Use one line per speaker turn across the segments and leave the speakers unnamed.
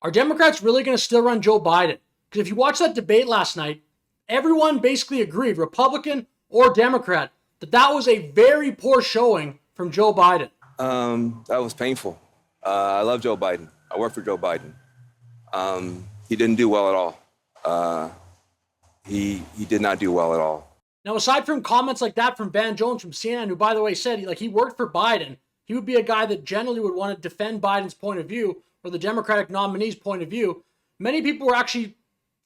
Are Democrats really going to still run Joe Biden? Because if you watch that debate last night, everyone basically agreed, Republican or Democrat, that that was a very poor showing from Joe Biden.
That was painful. I love Joe Biden. I work for Joe Biden. He didn't do well at all. He did not do well at all.
Now, aside from comments like that from Van Jones from CNN, who, by the way, said he worked for Biden, he would be a guy that generally would want to defend Biden's point of view or the Democratic nominee's point of view. Many people were actually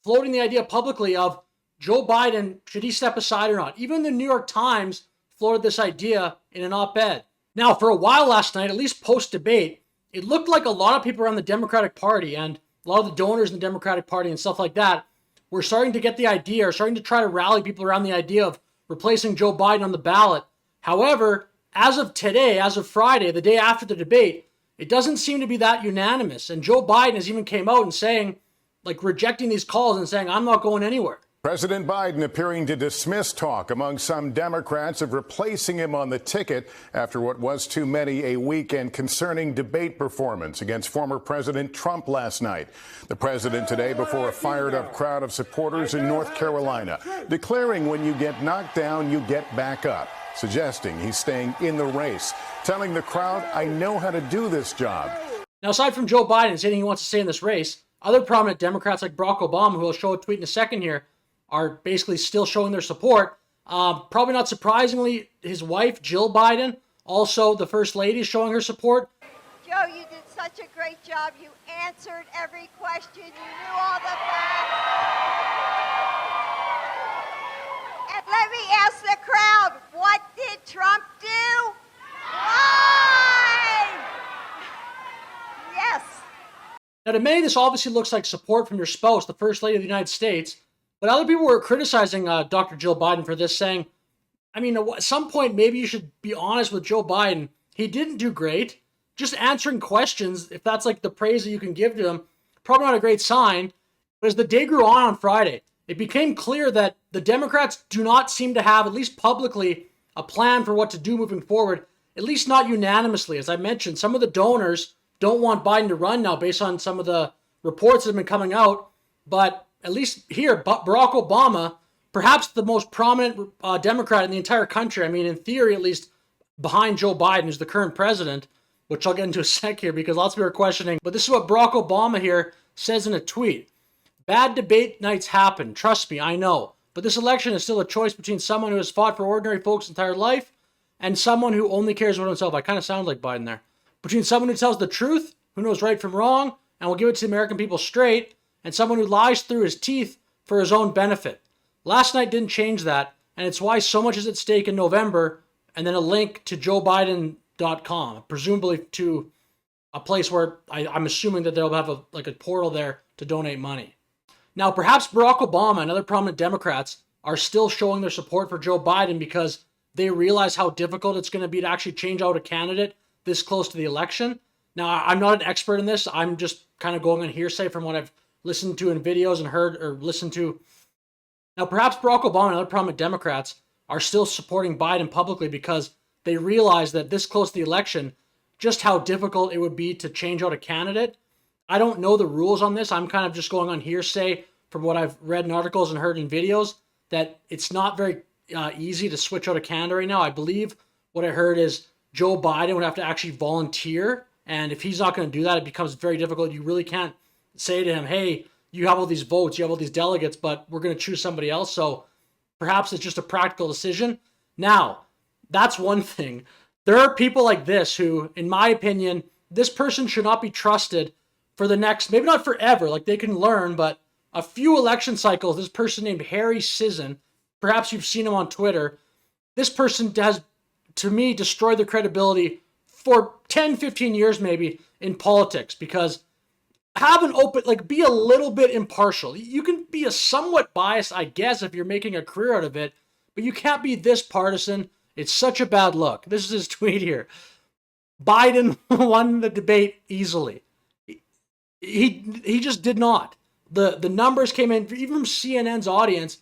floating the idea publicly of Joe Biden, should he step aside or not? Even the New York Times floated this idea in an op-ed. Now, for a while last night, at least post-debate, it looked like a lot of people around the Democratic Party and a lot of the donors in the Democratic Party and stuff like that were starting to get the idea, or starting to try to rally people around the idea of replacing Joe Biden on the ballot. However, as of today, as of Friday, the day after the debate, it doesn't seem to be that unanimous. And Joe Biden has even came out and saying, rejecting these calls and saying, I'm not going anywhere.
President Biden appearing to dismiss talk among some Democrats of replacing him on the ticket after what was to many a weak and concerning debate performance against former President Trump last night. The president today before a fired-up crowd of supporters in North Carolina, declaring when you get knocked down, you get back up, suggesting he's staying in the race, telling the crowd, I know how to do this job.
Now, aside from Joe Biden saying he wants to stay in this race, other prominent Democrats like Barack Obama, who will show a tweet in a second here, are basically still showing their support. Probably not surprisingly, his wife, Jill Biden, also the First Lady, is showing her support.
Joe, you did such a great job. You answered every question. You knew all the facts. And let me ask the crowd, what did Trump do? Why? Yes.
Now, to many, this obviously looks like support from your spouse, the First Lady of the United States. But other people were criticizing Dr. Jill Biden for this, saying, I mean, at some point, maybe you should be honest with Joe Biden. He didn't do great. Just answering questions, if that's the praise that you can give to him, probably not a great sign. But as the day grew on Friday, it became clear that the Democrats do not seem to have, at least publicly, a plan for what to do moving forward, at least not unanimously. As I mentioned, some of the donors don't want Biden to run now based on some of the reports that have been coming out. But at least here, Barack Obama, perhaps the most prominent Democrat in the entire country, I mean, in theory, at least behind Joe Biden, who's the current president, which I'll get into a sec here because lots of people are questioning. But this is what Barack Obama here says in a tweet. Bad debate nights happen. Trust me, I know. But this election is still a choice between someone who has fought for ordinary folks' entire life and someone who only cares about himself. I kind of sound like Biden there. Between someone who tells the truth, who knows right from wrong, and will give it to the American people straight, and someone who lies through his teeth for his own benefit. Last night didn't change that, and it's why so much is at stake in November, and then a link to joebiden.com, presumably to a place where I'm assuming that they'll have a portal there to donate money. Now, perhaps Barack Obama and other prominent Democrats are still showing their support for Joe Biden because they realize how difficult it's going to be to actually change out a candidate this close to the election. Now, I'm not an expert in this. I'm just kind of going on hearsay from what I've listened to in videos and heard or listened to. Now, perhaps Barack Obama and other prominent Democrats are still supporting Biden publicly because they realize that this close to the election, just how difficult it would be to change out a candidate. I don't know the rules on this. I'm kind of just going on hearsay from what I've read in articles and heard in videos that it's not very easy to switch out a candidate right now. I believe what I heard is Joe Biden would have to actually volunteer. And if he's not going to do that, it becomes very difficult. You really can't say to him, hey, you have all these votes, you have all these delegates, but we're going to choose somebody else. So perhaps it's just a practical decision. Now, that's one thing. There are people like this who, in my opinion, this person should not be trusted for the next, maybe not forever, they can learn, but a few election cycles. This person named Harry Sisson, perhaps you've seen him on Twitter. This person has, to me, destroyed their credibility for 10, 15 years maybe in politics because have an open, be a little bit impartial. You can be a somewhat biased, I guess, if you're making a career out of it, but you can't be this partisan. It's such a bad look. This is his tweet here. Biden won the debate easily. He just did not. The numbers came in, even from CNN's audience,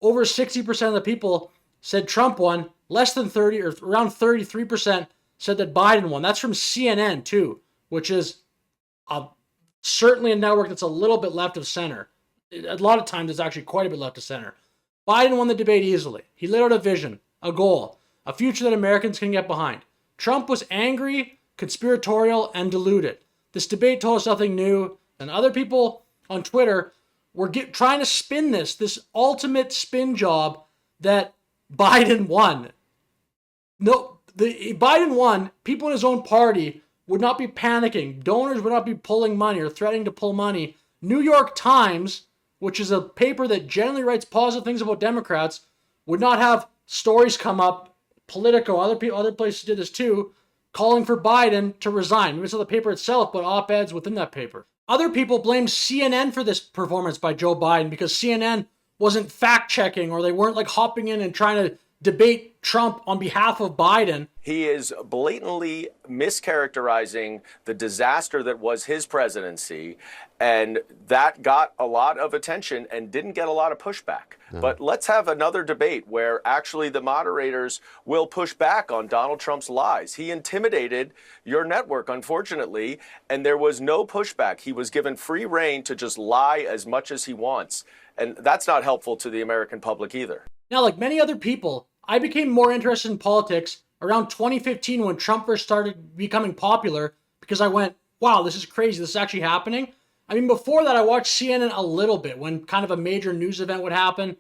over 60% of the people said Trump won, less than 30 or around 33% said that Biden won. That's from CNN too, which is a certainly a network that's a little bit left of center. A lot of times it's actually quite a bit left of center. Biden won the debate easily. He laid out a vision, a goal, a future that Americans can get behind. Trump was angry, conspiratorial, and deluded. This debate told us nothing new, and other people on Twitter were trying to spin this ultimate spin job that Biden won. No, Biden won. People in his own party would not be panicking. Donors would not be pulling money or threatening to pull money. New York Times, which is a paper that generally writes positive things about Democrats, would not have stories come up. Politico, other places did this too, calling for Biden to resign. Maybe it's not the paper itself, but op-eds within that paper. Other people blame CNN for this performance by Joe Biden because CNN wasn't fact-checking, or they weren't like hopping in and trying to debate Trump on behalf of Biden.
He is blatantly mischaracterizing the disaster that was his presidency, and that got a lot of attention and didn't get a lot of pushback. No. But let's have another debate where actually the moderators will push back on Donald Trump's lies. He intimidated your network, unfortunately, and there was no pushback. He was given free rein to just lie as much as he wants, and that's not helpful to the American public either.
Now, like many other people, I became more interested in politics around 2015 when Trump first started becoming popular, because I went, wow, this is crazy. This is actually happening. I mean, before that, I watched CNN a little bit when kind of a major news event would happen,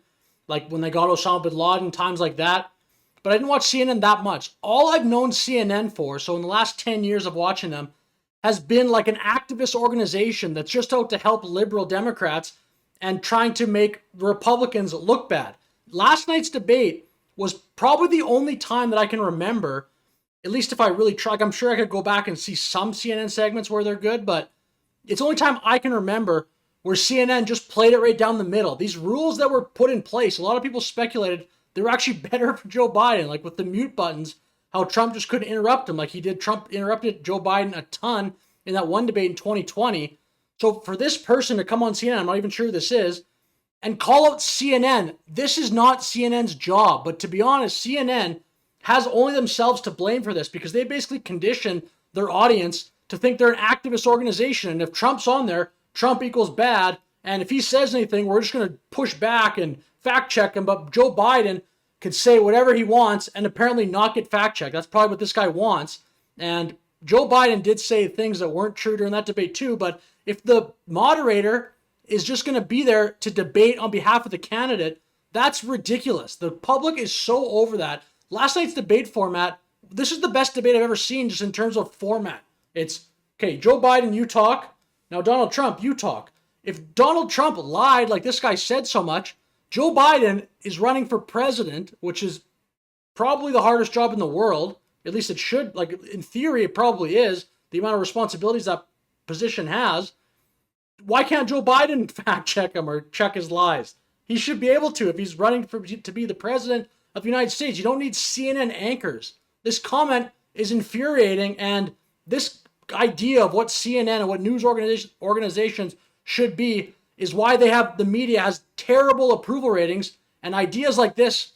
like when they got Osama bin Laden, times like that. But I didn't watch CNN that much. All I've known CNN for, so in the last 10 years of watching them, has been like an activist organization that's just out to help liberal Democrats and trying to make Republicans look bad. Last night's debate was probably the only time that I can remember, at least if I really try. I'm sure I could go back and see some CNN segments where they're good, but it's the only time I can remember where CNN just played it right down the middle. These rules that were put in place, a lot of people speculated they were actually better for Joe Biden, like with the mute buttons, how Trump just couldn't interrupt him like he did. Trump interrupted Joe Biden a ton in that one debate in 2020. So for this person to come on CNN, I'm not even sure who this is, and call out CNN, this is not CNN's job. But to be honest, CNN has only themselves to blame for this, because they basically condition their audience to think they're an activist organization. And if Trump's on there, Trump equals bad. And if he says anything, we're just going to push back and fact check him. But Joe Biden could say whatever he wants and apparently not get fact checked. That's probably what this guy wants. And Joe Biden did say things that weren't true during that debate too. But if the moderator is just going to be there to debate on behalf of the candidate, that's ridiculous. The public is so over that. Last night's debate format, this is the best debate I've ever seen just in terms of format. It's, okay, Joe Biden, you talk. Now, Donald Trump, you talk. If Donald Trump lied like this guy said so much, Joe Biden is running for president, which is probably the hardest job in the world. At least it should, like in theory, it probably is, the amount of responsibilities that position has. Why can't Joe Biden fact check him or check his lies? He should be able to if he's running to be the president of the United States. You don't need CNN anchors. This comment is infuriating, and this idea of what CNN and what news organizations should be is why the media has terrible approval ratings. And ideas like this,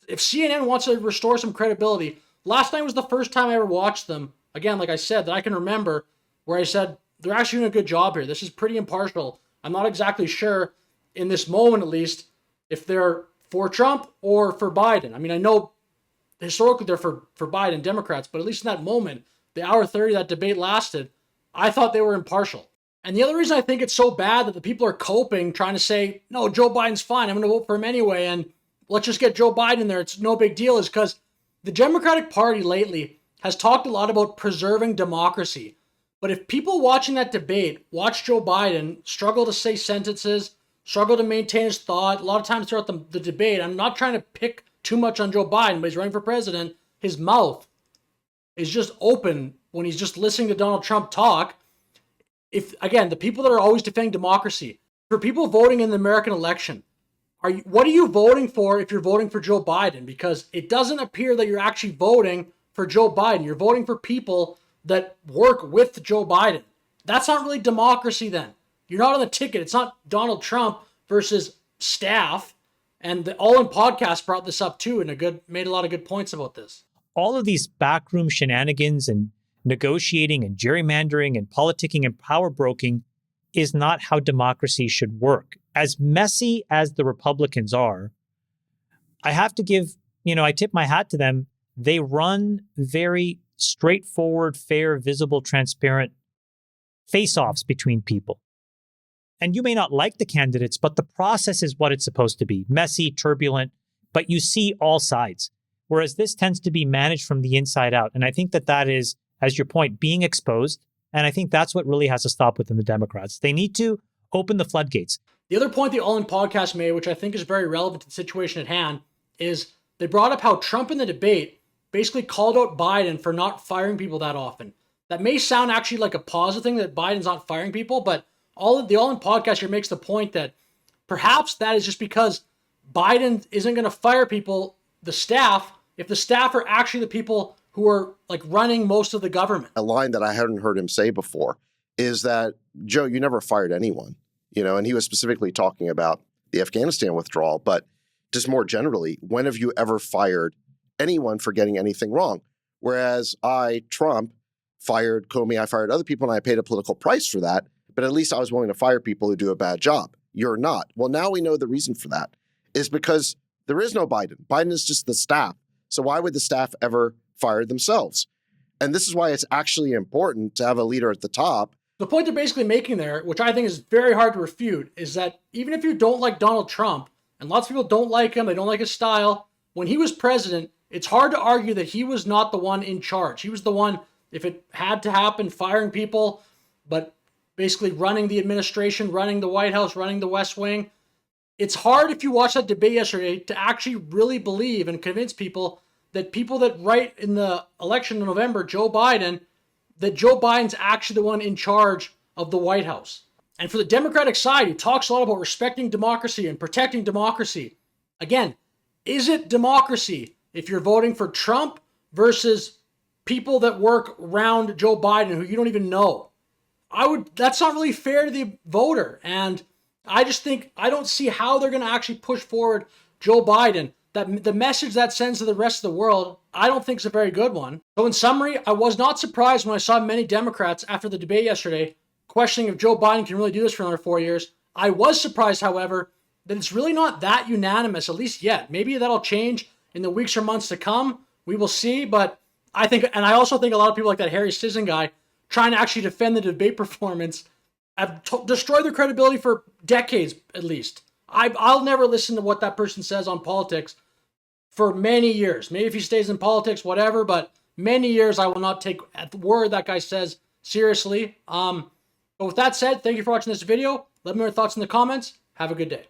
if CNN wants to restore some credibility, last night was the first time I ever watched them, again, like I said, that I can remember, where I said, they're actually doing a good job here. This is pretty impartial. I'm not exactly sure, in this moment at least, if they're for Trump or for Biden. I mean, I know historically they're for Biden, Democrats, but at least in that moment, the hour 30 that debate lasted, I thought they were impartial. And the other reason I think it's so bad that the people are coping, trying to say, no, Joe Biden's fine, I'm going to vote for him anyway, and let's just get Joe Biden there, it's no big deal, is because the Democratic Party lately has talked a lot about preserving democracy. But if people watching that debate watch Joe Biden struggle to say sentences, struggle to maintain his thought, a lot of times throughout the debate, I'm not trying to pick too much on Joe Biden, but he's running for president, his mouth is just open when he's just listening to Donald Trump talk. If, again, the people that are always defending democracy, for people voting in the American election, what are you voting for if you're voting for Joe Biden? Because it doesn't appear that you're actually voting for Joe Biden. You're voting for people that work with Joe Biden. That's not really democracy then. You're not on the ticket. It's not Donald Trump versus staff. And the All In podcast brought this up too and made a lot of good points about this.
All of these backroom shenanigans and negotiating and gerrymandering and politicking and power broking is not how democracy should work. As messy as the Republicans are, I have to give, I tip my hat to them. They run very straightforward, fair, visible, transparent face-offs between people. And you may not like the candidates, but the process is what it's supposed to be. Messy, turbulent, but you see all sides. Whereas this tends to be managed from the inside out. And I think that is, as your point, being exposed. And I think that's what really has to stop within the Democrats. They need to open the floodgates.
The other point the All In podcast made, which I think is very relevant to the situation at hand, is they brought up how Trump in the debate basically called out Biden for not firing people that often. That may sound actually like a positive thing that Biden's not firing people, but the All In podcast here makes the point that perhaps that is just because Biden isn't going to fire people, the staff, if the staff are actually the people who are like running most of the government.
A line that I hadn't heard him say before is that, Joe, you never fired anyone, and he was specifically talking about the Afghanistan withdrawal, but just more generally, when have you ever fired anyone for getting anything wrong? Whereas Trump, fired Comey, I fired other people, and I paid a political price for that, but at least I was willing to fire people who do a bad job. You're not. Well, now we know the reason for that is because there is no Biden. Biden is just the staff. So why would the staff ever fire themselves? And this is why it's actually important to have a leader at the top.
The point they're basically making there, which I think is very hard to refute, is that even if you don't like Donald Trump, and lots of people don't like him, they don't like his style, when he was president, it's hard to argue that he was not the one in charge. He was the one, if it had to happen, firing people, but basically running the administration, running the White House, running the West Wing. It's hard if you watch that debate yesterday to actually really believe and convince people that write in the election in November, that Joe Biden's actually the one in charge of the White House. And for the Democratic side, who talks a lot about respecting democracy and protecting democracy, again, is it democracy if you're voting for Trump versus people that work around Joe Biden who you don't even know? That's not really fair to the voter. And I just think, I don't see how they're going to actually push forward Joe Biden. That the message that sends to the rest of the world, I don't think is a very good one. So in summary, I was not surprised when I saw many Democrats after the debate yesterday questioning if Joe Biden can really do this for another 4 years. I was surprised, however, that it's really not that unanimous, at least yet. Maybe that'll change in the weeks or months to come. We will see. But I think, and I also think a lot of people like that Harry Sisson guy trying to actually defend the debate performance have destroyed their credibility for decades, at least. I'll never listen to what that person says on politics for many years. Maybe if he stays in politics, whatever, but many years I will not take the word that guy says seriously. But with that said, thank you for watching this video. Let me know your thoughts in the comments. Have a good day.